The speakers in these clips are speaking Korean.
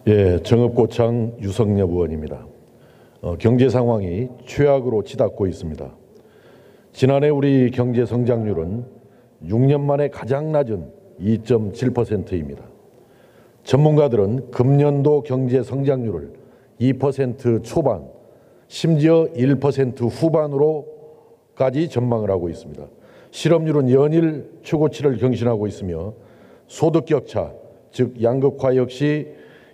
예, 정읍고창 유석엽 의원입니다. 경제 상황이 최악으로 치닫고 있습니다. 지난해 우리 경제 성장률은 6년 만에 가장 낮은 2.7%입니다. 전문가들은 금년도 경제 성장률을 2% 초반, 심지어 1% 후반으로까지 전망을 하고 있습니다. 실업률은 연일 최고치를 경신하고 있으며 소득 격차, 즉 양극화 역시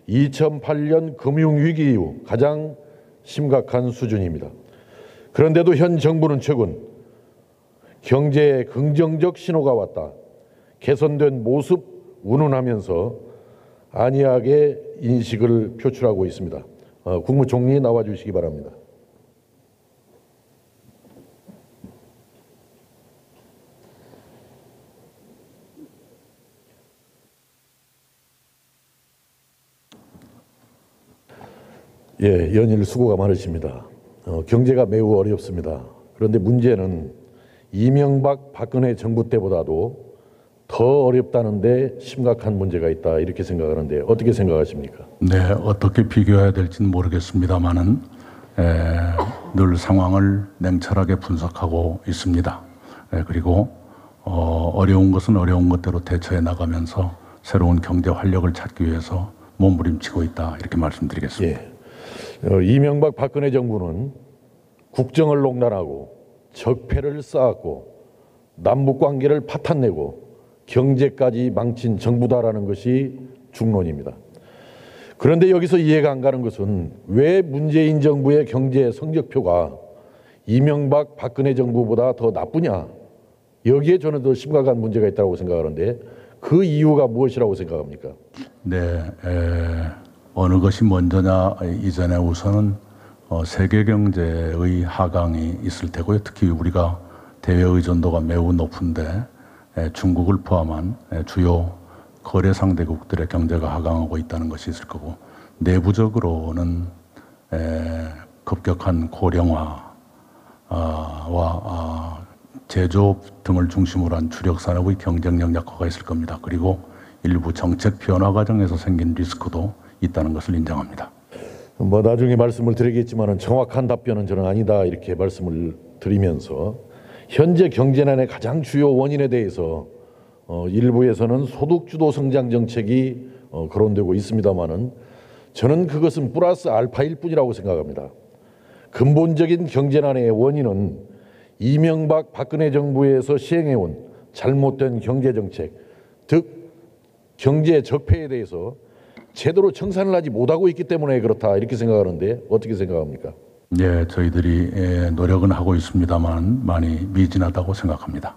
2008년 금융위기 이후 가장 심각한 수준입니다. 그런데도 현 정부는 최근 경제에 긍정적 신호가 왔다, 개선된 모습 운운하면서 안이하게 인식을 표출하고 있습니다. 국무총리 나와주시기 바랍니다. 예, 연일 수고가 많으십니다. 경제가 매우 어렵습니다. 그런데 문제는 이명박 박근혜 정부 때보다도 더 어렵다는데 심각한 문제가 있다, 이렇게 생각하는데 어떻게 생각하십니까? 네, 어떻게 비교해야 될지는 모르겠습니다만은 늘 상황을 냉철하게 분석하고 있습니다. 그리고 어려운 것은 어려운 것대로 대처해 나가면서 새로운 경제 활력을 찾기 위해서 몸부림치고 있다, 이렇게 말씀드리겠습니다. 예. 이명박 박근혜 정부는 국정을 농단하고 적폐를 쌓았고 남북관계를 파탄내고 경제까지 망친 정부다라는 것이 중론입니다. 그런데 여기서 이해가 안 가는 것은 왜 문재인 정부의 경제 성적표가 이명박 박근혜 정부보다 더 나쁘냐, 여기에 저는 더 심각한 문제가 있다고 생각하는데 그 이유가 무엇이라고 생각합니까? 네, 어느 것이 먼저냐 이전에 우선은 세계 경제의 하강이 있을 테고요. 특히 우리가 대외 의존도가 매우 높은데 중국을 포함한 주요 거래 상대국들의 경제가 하강하고 있다는 것이 있을 거고, 내부적으로는 급격한 고령화와 제조업 등을 중심으로 한 주력 산업의 경쟁력 약화가 있을 겁니다. 그리고 일부 정책 변화 과정에서 생긴 리스크도 있다는 것을 인정합니다. 나중에 말씀을 드리겠지만 정확한 답변은 저는 아니다, 이렇게 말씀을 드리면서 현재 경제난의 가장 주요 원인에 대해서 일부에서는 소득주도 성장 정책이 거론되고 있습니다만은 저는 그것은 플러스 알파일 뿐이라고 생각합니다. 근본적인 경제난의 원인은 이명박 박근혜 정부에서 시행해온 잘못된 경제정책, 즉 경제 적폐에 대해서 제대로 청산을 하지 못하고 있기 때문에 그렇다, 이렇게 생각하는데 어떻게 생각합니까? 네, 저희들이 노력은 하고 있습니다만 많이 미진하다고 생각합니다.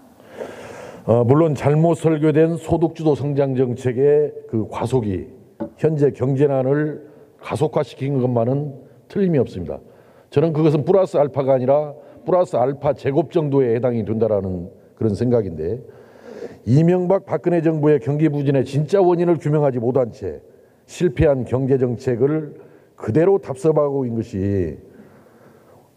물론 잘못 설계된 소득주도 성장 정책의 그 과속이 현재 경제난을 가속화시킨 것만은 틀림이 없습니다. 저는 그것은 플러스 알파가 아니라 플러스 알파 제곱 정도에 해당이 된다라는 그런 생각인데, 이명박 박근혜 정부의 경기 부진의 진짜 원인을 규명하지 못한 채 실패한 경제 정책을 그대로 답습하고 있는 것이,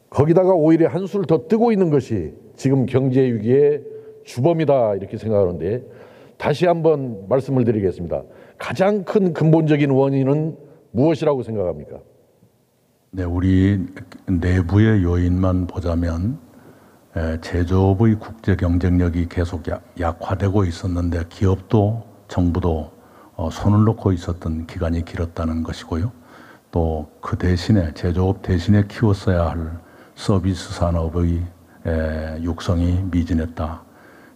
거기다가 오히려 한술 더 뜨고 있는 것이 지금 경제 위기의 주범이다, 이렇게 생각하는데 다시 한번 말씀을 드리겠습니다. 가장 큰 근본적인 원인은 무엇이라고 생각합니까? 네, 우리 내부의 요인만 보자면 제조업의 국제 경쟁력이 계속 약화되고 있었는데 기업도 정부도 손을 놓고 있었던 기간이 길었다는 것이고요. 또 그 대신에 제조업 대신에 키웠어야 할 서비스 산업의 육성이 미진했다.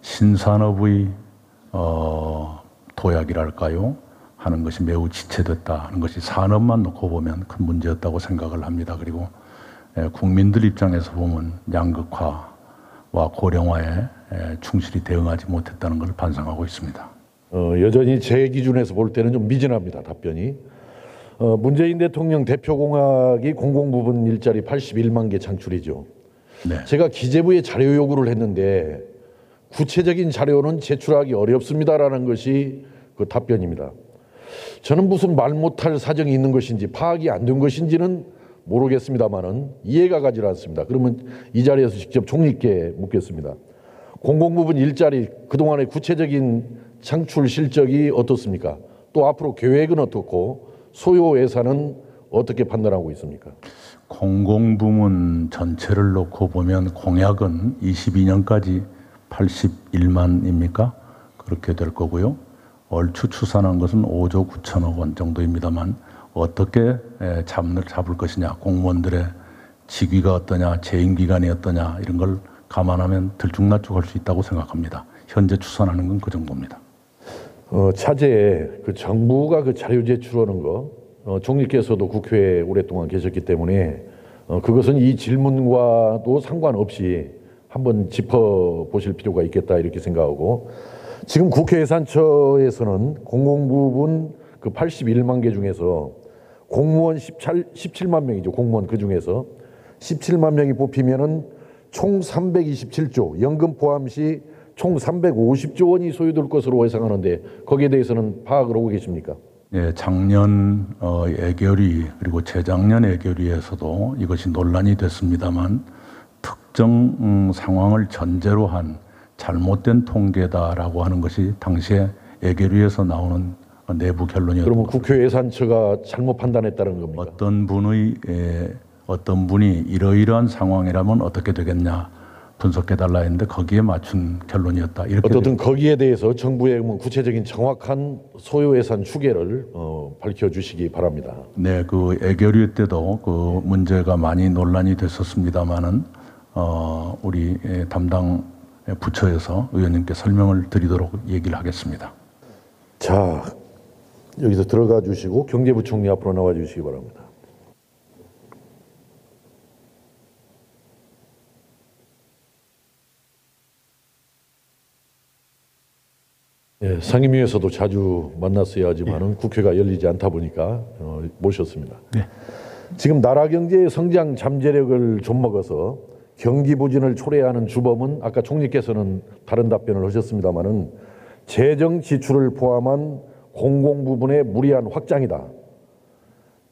신산업의 도약이랄까요? 하는 것이 매우 지체됐다는 것이 산업만 놓고 보면 큰 문제였다고 생각을 합니다. 그리고 국민들 입장에서 보면 양극화와 고령화에 충실히 대응하지 못했다는 걸 반성하고 있습니다. 여전히 제 기준에서 볼 때는 좀 미진합니다, 답변이. 문재인 대통령 대표공약이 공공부문 일자리 81만 개 창출이죠. 네. 제가 기재부에 자료 요구를 했는데 구체적인 자료는 제출하기 어렵습니다라는 것이 그 답변입니다. 저는 무슨 말 못할 사정이 있는 것인지 파악이 안 된 것인지는 모르겠습니다만은 이해가 가지 않습니다. 그러면 이 자리에서 직접 총리께 묻겠습니다. 공공부문 일자리 그동안의 구체적인 창출 실적이 어떻습니까? 또 앞으로 계획은 어떻고 소요 예산은 어떻게 판단하고 있습니까? 공공부문 전체를 놓고 보면 공약은 22년까지 81만입니까? 그렇게 될 거고요. 얼추 추산한 것은 5조 9천억 원 정도입니다만 어떻게 잡을 것이냐, 공무원들의 직위가 어떠냐, 재임 기간이 어떠냐 이런 걸 감안하면 들쭉날쭉할 수 있다고 생각합니다. 현재 추산하는 건 그 정도입니다. 차제에 그 정부가 그 자료 제출하는 거 총리께서도 국회에 오랫동안 계셨기 때문에 그것은 이 질문과도 상관없이 한번 짚어보실 필요가 있겠다 이렇게 생각하고 지금 국회 예산처에서는 공공부문 그 81만 개 중에서 공무원 17만 명이죠. 공무원 그 중에서 17만 명이 뽑히면은 총 327조 연금 포함 시 총 350조 원이 소요될 것으로 예상하는데 거기에 대해서는 파악을 하고 계십니까? 예, 작년 예결위 그리고 재작년 예결위에서도 이것이 논란이 됐습니다만 특정 상황을 전제로 한 잘못된 통계다라고 하는 것이 당시에 예결위에서 나오는 내부 결론이었던 그러면 것입니다. 국회 예산처가 잘못 판단했다는 겁니까? 어떤 분이 이러이러한 상황이라면 어떻게 되겠냐 분석해달라 했는데 거기에 맞춘 결론이었다. 이렇게 어떻든 거기에 대해서 정부의 뭐 구체적인 정확한 소요 예산 추계를 밝혀주시기 바랍니다. 네, 그 예결위 때도 그 문제가 많이 논란이 됐었습니다만은 우리 담당 부처에서 의원님께 설명을 드리도록 얘기를 하겠습니다. 자, 여기서 들어가 주시고 경제부총리 앞으로 나와 주시기 바랍니다. 예, 상임위에서도 자주 만났어야 하지만은 국회가 열리지 않다 보니까 모셨습니다. 네. 지금 나라 경제의 성장 잠재력을 좀먹어서 경기 부진을 초래하는 주범은 아까 총리께서는 다른 답변을 하셨습니다마는 재정 지출을 포함한 공공 부분의 무리한 확장이다.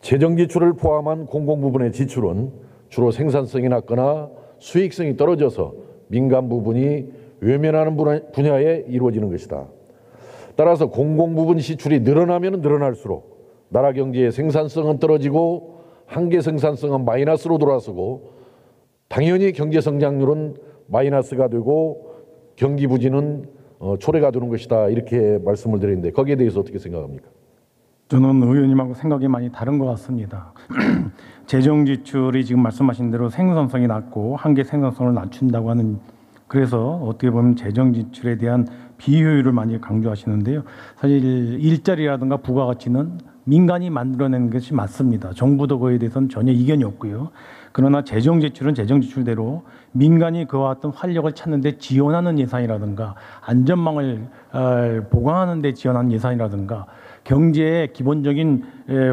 재정 지출을 포함한 공공 부분의 지출은 주로 생산성이 낮거나 수익성이 떨어져서 민간 부분이 외면하는 분야에 이루어지는 것이다. 따라서 공공 부분 지출이 늘어나면 늘어날수록 나라 경제의 생산성은 떨어지고 한계 생산성은 마이너스로 돌아서고 당연히 경제 성장률은 마이너스가 되고 경기 부진은 초래가 되는 것이다. 이렇게 말씀을 드리는데 거기에 대해서 어떻게 생각합니까? 저는 의원님하고 생각이 많이 다른 것 같습니다. 재정 지출이 지금 말씀하신 대로 생산성이 낮고 한계 생산성을 낮춘다고 하는 그래서 어떻게 보면 재정 지출에 대한 비효율을 많이 강조하시는데요. 사실 일자리라든가 부가가치는 민간이 만들어내는 것이 맞습니다. 정부도 그에 대해서는 전혀 이견이 없고요. 그러나 재정 지출은 재정 지출대로 민간이 그와 같은 활력을 찾는 데 지원하는 예산이라든가 안전망을 보강하는 데 지원하는 예산이라든가 경제의 기본적인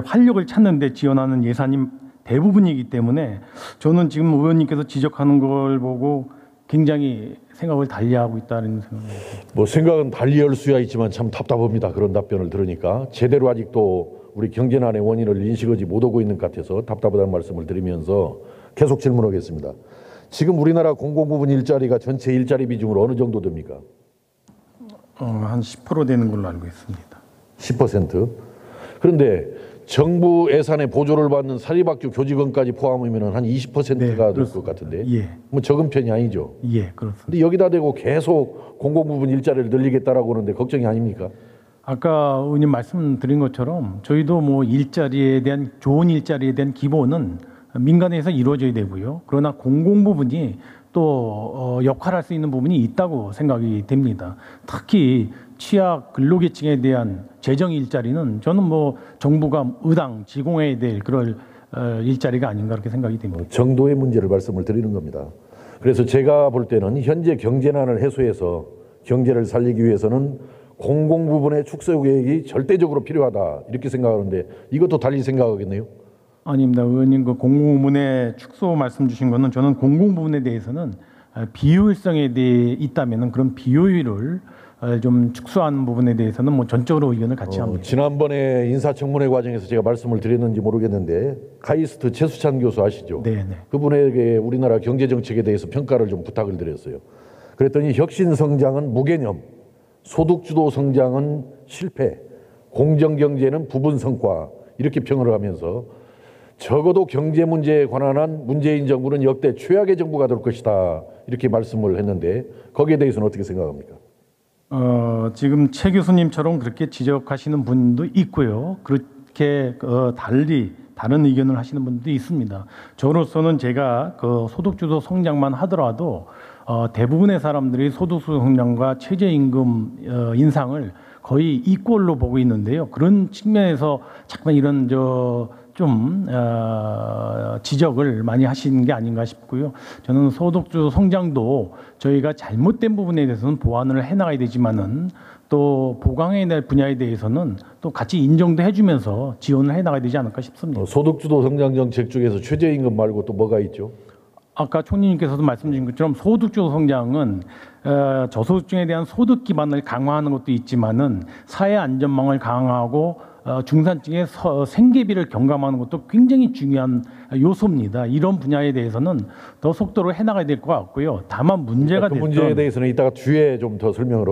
활력을 찾는 데 지원하는 예산이 대부분이기 때문에 저는 지금 의원님께서 지적하는 걸 보고 굉장히 생각을 달리하고 있다는 생각입니다. 뭐 생각은 달리할 수야 있지만 참 답답합니다. 그런 답변을 들으니까 제대로 아직도 우리 경제난의 원인을 인식하지 못하고 있는 것 같아서 답답하다는 말씀을 드리면서 계속 질문하겠습니다. 지금 우리나라 공공부문 일자리가 전체 일자리 비중으로 어느 정도 됩니까? 한 10% 되는 걸로 알고 있습니다. 10%. 그런데 정부 예산에 보조를 받는 사립학교 교직원까지 포함하면 한 20%가 될 것 같은데 예. 뭐 적은 편이 아니죠. 예, 그렇습니다. 근데 여기다 대고 계속 공공부문 일자리를 늘리겠다라고 하는데 걱정이 아닙니까? 아까 의원님 말씀드린 것처럼 저희도 뭐 일자리에 대한 좋은 일자리에 대한 기본은 민간에서 이루어져야 되고요. 그러나 공공 부분이 또 역할할 수 있는 부분이 있다고 생각이 됩니다. 특히 취약 근로계층에 대한 재정 일자리는 저는 뭐 정부가 의당 지공해야 될 그런 일자리가 아닌가 그렇게 생각이 됩니다. 정도의 문제를 말씀을 드리는 겁니다. 그래서 제가 볼 때는 현재 경제난을 해소해서 경제를 살리기 위해서는 공공 부분의 축소 계획이 절대적으로 필요하다 이렇게 생각하는데 이것도 달리 생각하겠네요. 아닙니다. 의원님 그 공공부문의 축소 말씀 주신 거는 저는 공공부문에 대해서는 비효율성에 대해 있다면은 그런 비효율을 좀 축소하는 부분에 대해서는 뭐 전적으로 의견을 같이 합니다. 지난번에 인사청문회 과정에서 제가 말씀을 드렸는지 모르겠는데 카이스트 최수찬 교수 아시죠? 네. 그분에게 우리나라 경제 정책에 대해서 평가를 좀 부탁을 드렸어요. 그랬더니 혁신 성장은 무개념, 소득 주도 성장은 실패, 공정경제는 부분 성과 이렇게 평을 하면서 적어도 경제 문제에 관한 한 문재인 정부는 역대 최악의 정부가 될 것이다 이렇게 말씀을 했는데 거기에 대해서는 어떻게 생각합니까? 지금 최 교수님처럼 그렇게 지적하시는 분도 있고요. 그렇게 달리 다른 의견을 하시는 분도 있습니다. 저로서는 제가 그 소득주도 성장만 하더라도 대부분의 사람들이 소득주도 성장과 최저임금 인상을 거의 이꼴로 보고 있는데요. 그런 측면에서 잠깐 이런 지적을 많이 하시는 게 아닌가 싶고요. 저는 소득주도 성장도 저희가 잘못된 부분에 대해서는 보완을 해나가야 되지만은 또 보강해야 될 분야에 대해서는 또 같이 인정도 해주면서 지원을 해나가야 되지 않을까 싶습니다. 소득주도 성장 정책 중에서 최저임금 말고 또 뭐가 있죠? 아까 총리님께서도 말씀 주신 것처럼 소득주도 성장은 저소득층에 대한 소득 기반을 강화하는 것도 있지만은 사회 안전망을 강화하고 중산층의 생계비를 경감하는 것도 굉장히 중요한 요소입니다. 이런 분야에 대해서는 더 속도로 해나가야 될 것 같고요. 다만 문제가 그 문제에 대해서는 이따가 뒤에 좀 더 설명을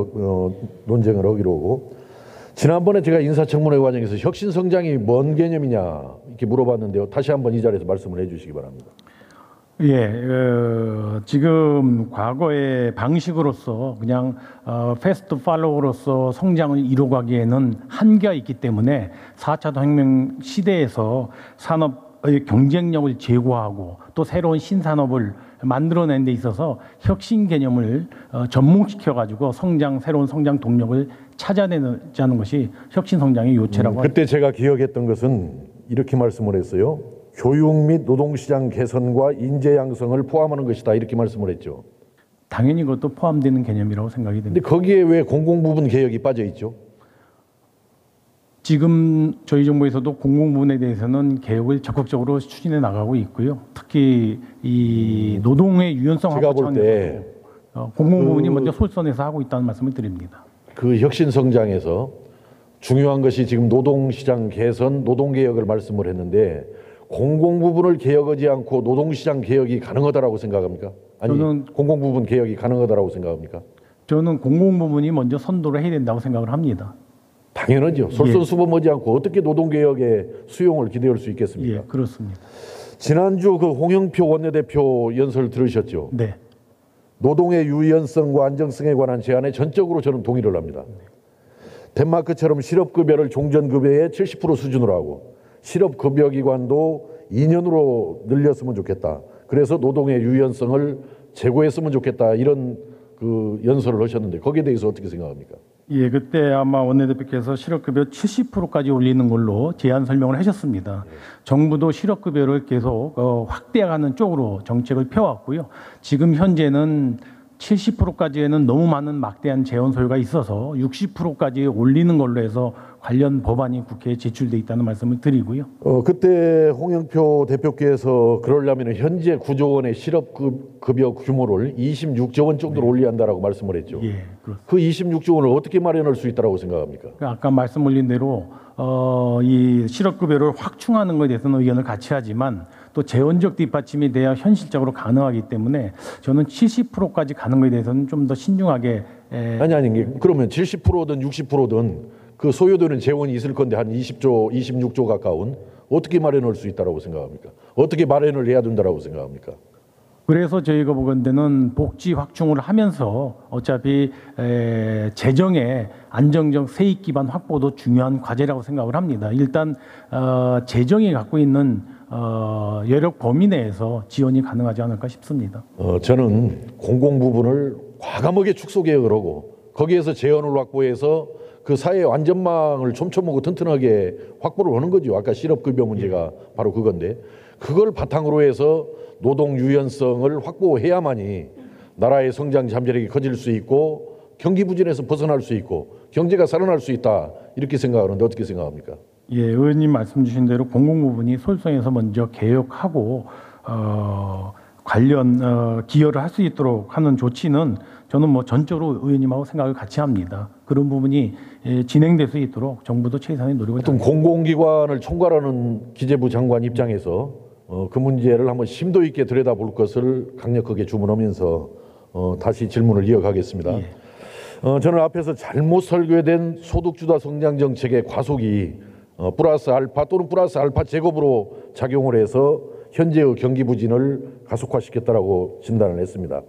논쟁을 하기로 하고 지난번에 제가 인사청문회 과정에서 혁신성장이 뭔 개념이냐 이렇게 물어봤는데요. 다시 한번 이 자리에서 말씀을 해주시기 바랍니다. 예, 지금 과거의 방식으로서 그냥 패스트 팔로우로서 성장을 이루어가기에는 한계가 있기 때문에 4차 혁명 시대에서 산업의 경쟁력을 제고하고 또 새로운 신산업을 만들어낸 데 있어서 혁신 개념을 접목시켜가지고 새로운 성장 동력을 찾아내자는 것이 혁신 성장의 요체라고 합니다. 그때 제가 기억했던 것은 이렇게 말씀을 했어요. 교육 및 노동시장 개선과 인재 양성을 포함하는 것이다 이렇게 말씀을 했죠. 당연히 그것도 포함되는 개념이라고 생각이 근데 됩니다. 거기에 왜 공공부문 개혁이 빠져 있죠? 지금 저희 정부에서도 공공부문에 대해서는 개혁을 적극적으로 추진해 나가고 있고요. 특히 이 노동의 유연성 제가 확보 볼 때 공공부문이 먼저 솔선해서 하고 있다는 말씀을 드립니다. 그 혁신 성장에서 중요한 것이 지금 노동시장 개선, 노동개혁을 말씀을 했는데 공공부문을 개혁하지 않고 노동시장 개혁이 가능하다라고 생각합니까? 아니 저는 공공부문 개혁이 가능하다라고 생각합니까? 저는 공공부문이 먼저 선도를 해야 된다고 생각을 합니다. 당연하죠. 솔선수범하지 않고 어떻게 노동개혁의 수용을 기대할 수 있겠습니까? 예, 그렇습니다. 지난주 그 홍영표 원내대표 연설 들으셨죠? 네. 노동의 유연성과 안정성에 관한 제안에 전적으로 저는 동의를 합니다. 덴마크처럼 실업급여를 종전급여의 70% 수준으로 하고 실업급여기관도 2년으로 늘렸으면 좋겠다. 그래서 노동의 유연성을 제고했으면 좋겠다. 이런 그 연설을 하셨는데 거기에 대해서 어떻게 생각합니까? 예, 그때 아마 원내대표께서 실업급여 70%까지 올리는 걸로 제안 설명을 하셨습니다. 정부도 실업급여를 계속 확대하는 쪽으로 정책을 펴왔고요. 지금 현재는 70%까지에는 너무 많은 막대한 재원 소요가 있어서 60%까지 올리는 걸로 해서 관련 법안이 국회에 제출돼 있다는 말씀을 드리고요. 그때 홍영표 대표께서 그러려면 현재 9조 원의 실업급여 규모를 26조 원 정도로 올려야 한다라고 말씀을 했죠. 예, 그렇습니다. 그 26조 원을 어떻게 마련할 수 있다고 생각합니까? 아까 말씀 올린 대로 이 실업급여를 확충하는 것에 대해서는 의견을 같이 하지만 또 재원적 뒷받침이 돼야 현실적으로 가능하기 때문에 저는 70%까지 가는 것에 대해서는 좀 더 신중하게 아니 그러면 70%든 60%든 그 소요되는 재원이 있을 건데 한 20조, 26조 가까운 어떻게 마련할 수 있다라고 생각합니까? 어떻게 마련을 해야 된다라고 생각합니까? 그래서 저희가 보건대는 복지 확충을 하면서 어차피 재정의 안정적 세익 기반 확보도 중요한 과제라고 생각을 합니다. 일단 재정이 갖고 있는 여력 범위 내에서 지원이 가능하지 않을까 싶습니다. 저는 공공 부분을 과감하게 축소 개혁을 하고 거기에서 재원을 확보해서 그 사회 안전망을 촘촘하고 튼튼하게 확보를 하는 거죠. 아까 실업급여 문제가 바로 그건데 그걸 바탕으로 해서 노동 유연성을 확보해야만이 나라의 성장 잠재력이 커질 수 있고 경기 부진에서 벗어날 수 있고 경제가 살아날 수 있다 이렇게 생각하는데 어떻게 생각합니까? 예, 의원님 말씀 주신 대로 공공부문이 솔선해서 먼저 개혁하고 관련 기여를 할 수 있도록 하는 조치는 저는 뭐 전적으로 의원님하고 생각을 같이 합니다. 그런 부분이 진행될 수 있도록 정부도 최선의 노력을 어떤 공공기관을 총괄하는 기재부 장관 입장에서 그 문제를 한번 심도 있게 들여다볼 것을 강력하게 주문하면서 다시 질문을 이어가겠습니다. 예. 저는 앞에서 잘못 설계된 소득주도 성장 정책의 과속이 플러스 알파 또는 플러스 알파 제곱으로 작용을 해서 현재의 경기 부진을 가속화시켰다라고 진단을 했습니다.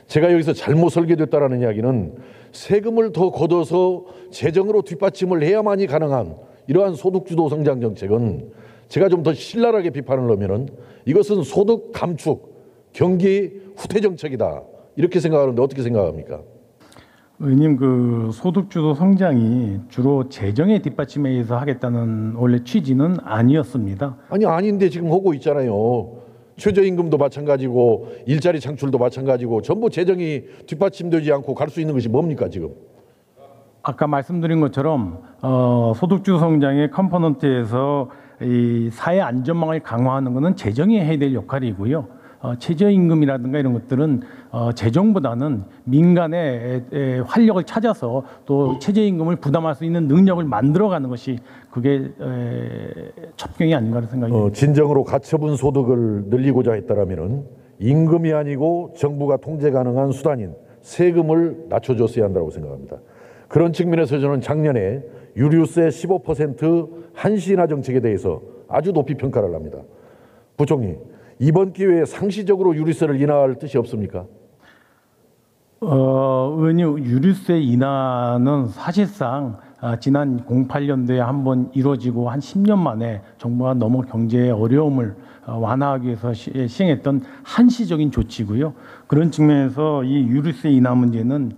제가 여기서 잘못 설계됐다라는 이야기는 세금을 더 걷어서 재정으로 뒷받침을 해야만이 가능한 이러한 소득주도 성장 정책은 제가 좀 더 신랄하게 비판을 하면은 이것은 소득 감축, 경기 후퇴 정책이다 이렇게 생각하는데 어떻게 생각합니까? 의원님, 그 소득주도 성장이 주로 재정의 뒷받침에 의해서 하겠다는 원래 취지는 아니었습니다. 아니 아닌데 지금 하고 있잖아요. 최저임금도 마찬가지고 일자리 창출도 마찬가지고 전부 재정이 뒷받침되지 않고 갈 수 있는 것이 뭡니까 지금? 아까 말씀드린 것처럼 소득주도 성장의 컴포넌트에서 이 사회 안전망을 강화하는 것은 재정이 해야 될 역할이고요. 최저임금이라든가 이런 것들은 재정보다는 민간의 활력을 찾아서 또 최저임금을 부담할 수 있는 능력을 만들어가는 것이 그게 첩경이 아닌가 하는 생각이 듭니다. 진정으로 가처분 소득을 늘리고자 했다라면은 임금이 아니고 정부가 통제 가능한 수단인 세금을 낮춰줬어야 한다고 생각합니다. 그런 측면에서 저는 작년에 유류세 15% 한시인하 정책에 대해서 아주 높이 평가를 합니다. 부총리, 이번 기회에 상시적으로 유류세를 인하할 뜻이 없습니까? 의원님, 유류세 인하는 사실상 지난 08년도에 한번 이루어지고 한 10년 만에 정부가 너무 경제의 어려움을 완화하기 위해서 시행했던 한시적인 조치고요. 그런 측면에서 이 유류세 인하 문제는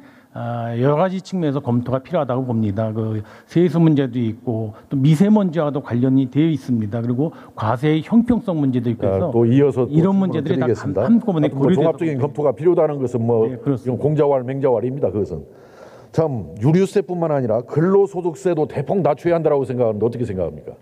여러 가지 측면에서 검토가 필요하다고 봅니다. 그 세수 문제도 있고 또 미세먼지와도 관련이 되어 있습니다. 그리고 과세의 형평성 문제도 있고 해서 또 이어서 이런 문제들이 다 한꺼번에 고려돼서 종합적인 검토가 필요하다는 것은 뭐 네, 이건 공자왈 맹자왈입니다. 그것은 참 유류세뿐만 아니라 근로소득세도 대폭 낮춰야 한다고 생각하는데 어떻게 생각합니까?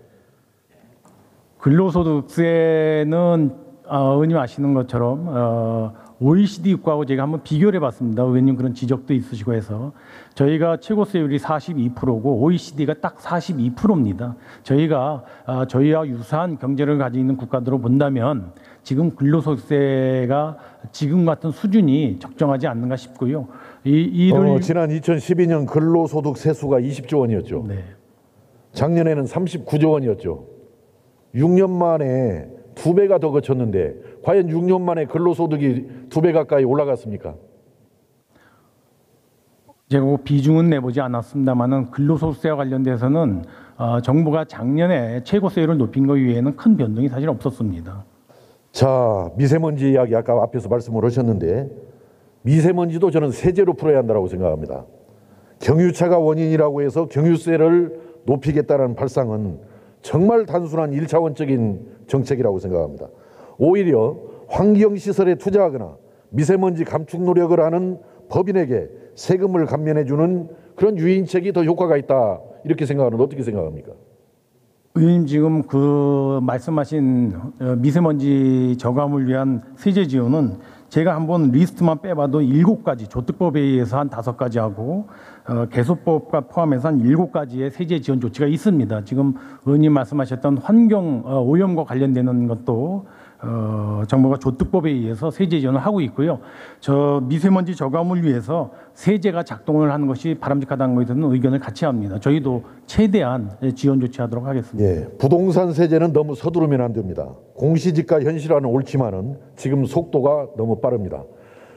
근로소득세는 의원님 아시는 것처럼 OECD 국가하고 제가 한번 비교를 해봤습니다. 의원님 그런 지적도 있으시고 해서 저희가 최고세율이 42%고 OECD가 딱 42%입니다. 저희가 저희와 유사한 경제를 가지고 있는 국가들로 본다면 지금 근로소득세가 지금 같은 수준이 적정하지 않는가 싶고요. 이를 지난 2012년 근로소득 세수가 20조 원이었죠. 네. 작년에는 39조 원이었죠. 6년 만에 2배가 더 거쳤는데 과연 6년 만에 근로소득이 2배 가까이 올라갔습니까? 제가 비중은 내보지 않았습니다만은 근로소득세와 관련돼서는 정부가 작년에 최고세율을 높인 것 이외에는 큰 변동이 사실 없었습니다. 자, 미세먼지 이야기 아까 앞에서 말씀을 하셨는데 미세먼지도 저는 세제로 풀어야 한다고 생각합니다. 경유차가 원인이라고 해서 경유세를 높이겠다는 발상은 정말 단순한 1차원적인 정책이라고 생각합니다. 오히려 환경시설에 투자하거나 미세먼지 감축 노력을 하는 법인에게 세금을 감면해주는 그런 유인책이 더 효과가 있다 이렇게 생각하는데 어떻게 생각합니까? 의원님 지금 그 말씀하신 미세먼지 저감을 위한 세제 지원은 제가 한번 리스트만 빼봐도 7가지, 조특법에 의해서 한 5가지 하고 개소법과 포함해서 한 7가지의 세제 지원 조치가 있습니다. 지금 의원님 말씀하셨던 환경 오염과 관련되는 것도 정부가 조특법에 의해서 세제 지원을 하고 있고요. 저 미세먼지 저감을 위해서 세제가 작동을 하는 것이 바람직하다는 것에 대한 의견을 같이 합니다. 저희도 최대한 지원 조치하도록 하겠습니다. 예, 부동산 세제는 너무 서두르면 안 됩니다. 공시지가 현실화는 옳지만은 지금 속도가 너무 빠릅니다.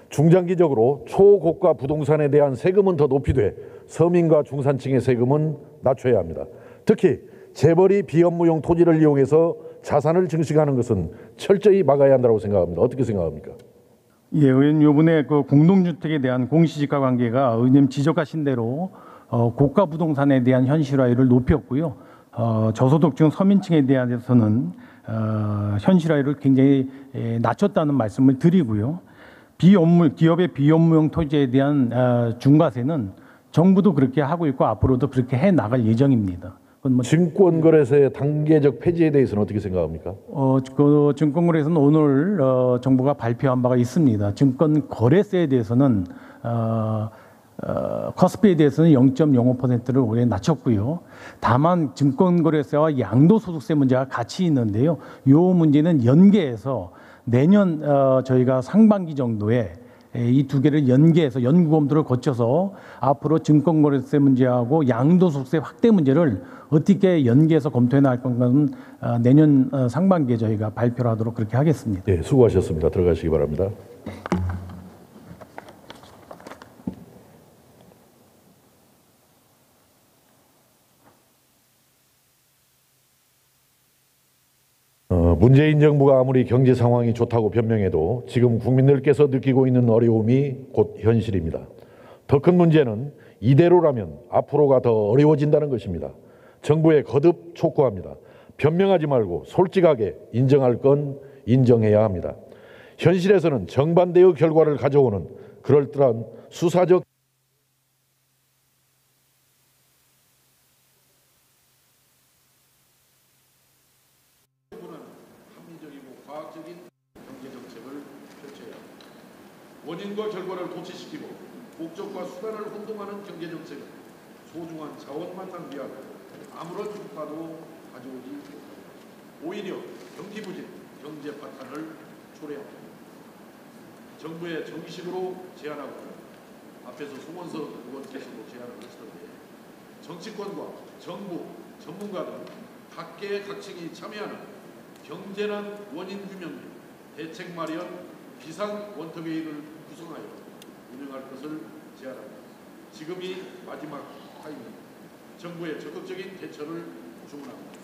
중장기적으로 초고가 부동산에 대한 세금은 더 높이되 서민과 중산층의 세금은 낮춰야 합니다. 특히 재벌이 비업무용 토지를 이용해서 자산을 증식하는 것은 철저히 막아야 한다고 생각합니다. 어떻게 생각합니까? 예, 의원님 이번에 그 공동주택에 대한 공시지가 관계가 의원님 지적하신 대로 고가 부동산에 대한 현실화율을 높였고요. 저소득층 서민층에 대해서는 현실화율을 굉장히 낮췄다는 말씀을 드리고요. 기업의 비업무용 토지에 대한 중과세는 정부도 그렇게 하고 있고 앞으로도 그렇게 해 나갈 예정입니다. 증권거래소의 단계적 폐지에 대해서는 어떻게 생각합니까? 그 증권거래소는 오늘 정부가 발표한 바가 있습니다. 증권거래세에 대해서는 코스피에 대해서는 0.05%를 올해 낮췄고요. 다만 증권거래세와 양도소득세 문제가 같이 있는데요. 이 문제는 연계해서 내년 저희가 상반기 정도에 이 두 개를 연계해서 연구검토를 거쳐서 앞으로 증권거래세 문제하고 양도소득세 확대 문제를 어떻게 연계해서 검토해 나갈 건가는 내년 상반기에 저희가 발표를 하도록 그렇게 하겠습니다. 네, 수고하셨습니다. 들어가시기 바랍니다. 문재인 정부가 아무리 경제 상황이 좋다고 변명해도 지금 국민들께서 느끼고 있는 어려움이 곧 현실입니다. 더 큰 문제는 이대로라면 앞으로가 더 어려워진다는 것입니다. 정부에 거듭 촉구합니다. 변명하지 말고 솔직하게 인정할 건 인정해야 합니다. 현실에서는 정반대의 결과를 가져오는 그럴듯한 수사적 과학적인 경제 정책을 펼쳐야 합니다. 원인과 결과를 도취시키고 목적과 수단을 혼동하는 경제 정책은 소중한 자원만 낭비하고 아무런 효과도 가져오지 못합니다. 오히려 경기 부진, 경제 파탄을 초래합니다. 정부의 정식으로 제안하고 앞에서 송원석 의원께서도 제안을 하시던데 정치권과 정부, 전문가 등 각계의 각층이 참여하는 경제난 원인 규명 및 대책 마련 비상 원턱회의를 구성하여 운영할 것을 제안합니다. 지금이 마지막 타임입니다. 정부의 적극적인 대처를 주문합니다.